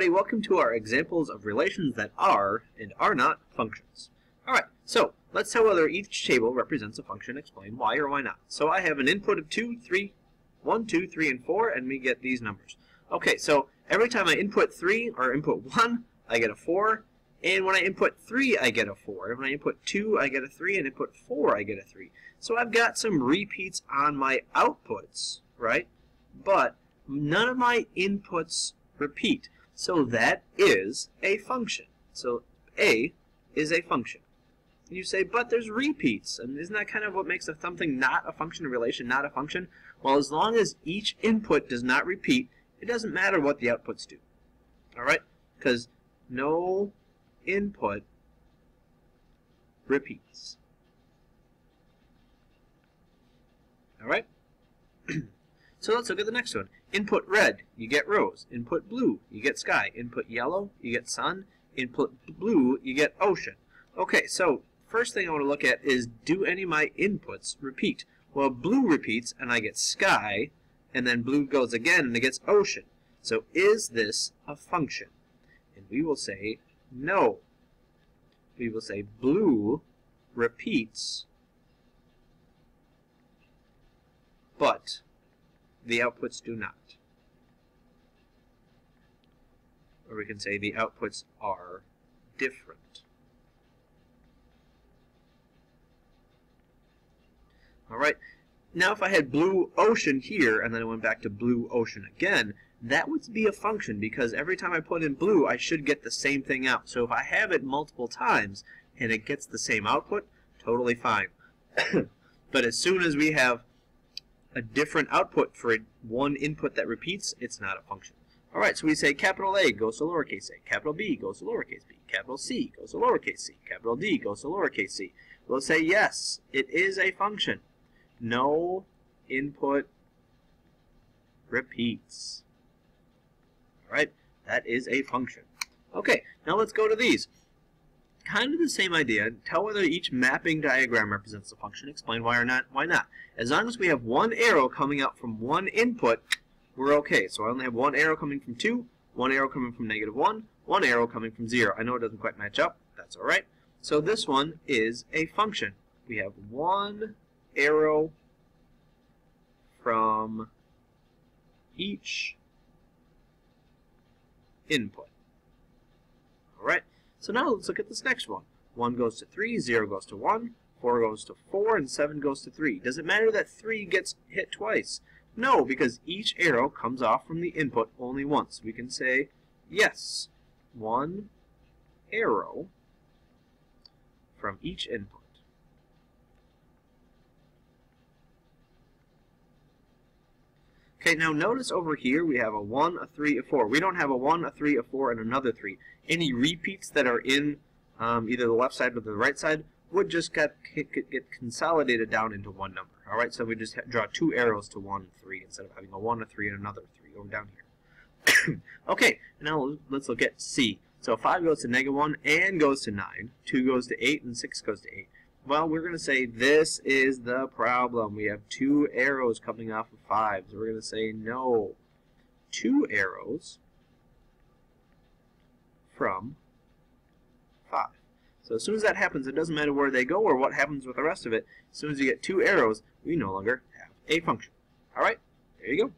everybody, welcome to our examples of relations that are and are not functions. Alright, so let's tell whether each table represents a function, explain why or why not. So I have an input of 1, 2, 3, and 4, and we get these numbers. Okay, so every time I input 3 or input 1, I get a 4, and when I input 3, I get a 4. And when I input 2, I get a 3, and input 4, I get a 3. So I've got some repeats on my outputs, right? But none of my inputs repeat. So that is a function. So A is a function. And you say, but there's repeats. And isn't that kind of what makes something not a function, a relation not a function? Well, as long as each input does not repeat, it doesn't matter what the outputs do. Alright? Because no input repeats. Alright? So let's look at the next one. Input red, you get rose. Input blue, you get sky. Input yellow, you get sun. Input blue, you get ocean. Okay, so first thing I want to look at is, do any of my inputs repeat? Well, blue repeats, and I get sky, and then blue goes again, and it gets ocean. So is this a function? And we will say no. We will say blue repeats, but the outputs do not. Or we can say the outputs are different. Alright, now if I had blue ocean here and then I went back to blue ocean again, that would be a function because every time I put in blue I should get the same thing out. So if I have it multiple times and it gets the same output, totally fine. But as soon as we have a different output for one input that repeats, it's not a function. Alright, so we say capital A goes to lowercase a, capital B goes to lowercase b, capital C goes to lowercase c, capital D goes to lowercase c. We'll say yes, it is a function. No input repeats. Alright, that is a function. Okay, now let's go to these. Kind of the same idea. Tell whether each mapping diagram represents a function. Explain why or not. Why not? As long as we have one arrow coming out from one input, we're okay. So I only have one arrow coming from 2, one arrow coming from -1, one arrow coming from 0. I know it doesn't quite match up. That's all right. So this one is a function. We have one arrow from each input. All right. So now let's look at this next one. 1 goes to 3, 0 goes to 1, 4 goes to 4, and 7 goes to 3. Does it matter that 3 gets hit twice? No, because each arrow comes off from the input only once. We can say, yes, one arrow from each input. Okay, now notice over here we have a 1, a 3, a 4. We don't have a 1, a 3, a 4, and another 3. Any repeats that are in either the left side or the right side would just get consolidated down into one number. Alright, so we just draw 2 arrows to 1 and 3 instead of having a 1, a 3, and another 3 over down here. Okay, now let's look at C. So 5 goes to -1 and goes to 9. 2 goes to 8 and 6 goes to 8. Well, we're going to say this is the problem. We have 2 arrows coming off of 5. So we're going to say no. 2 arrows from 5. So as soon as that happens, it doesn't matter where they go or what happens with the rest of it. As soon as you get 2 arrows, we no longer have a function. Alright, there you go.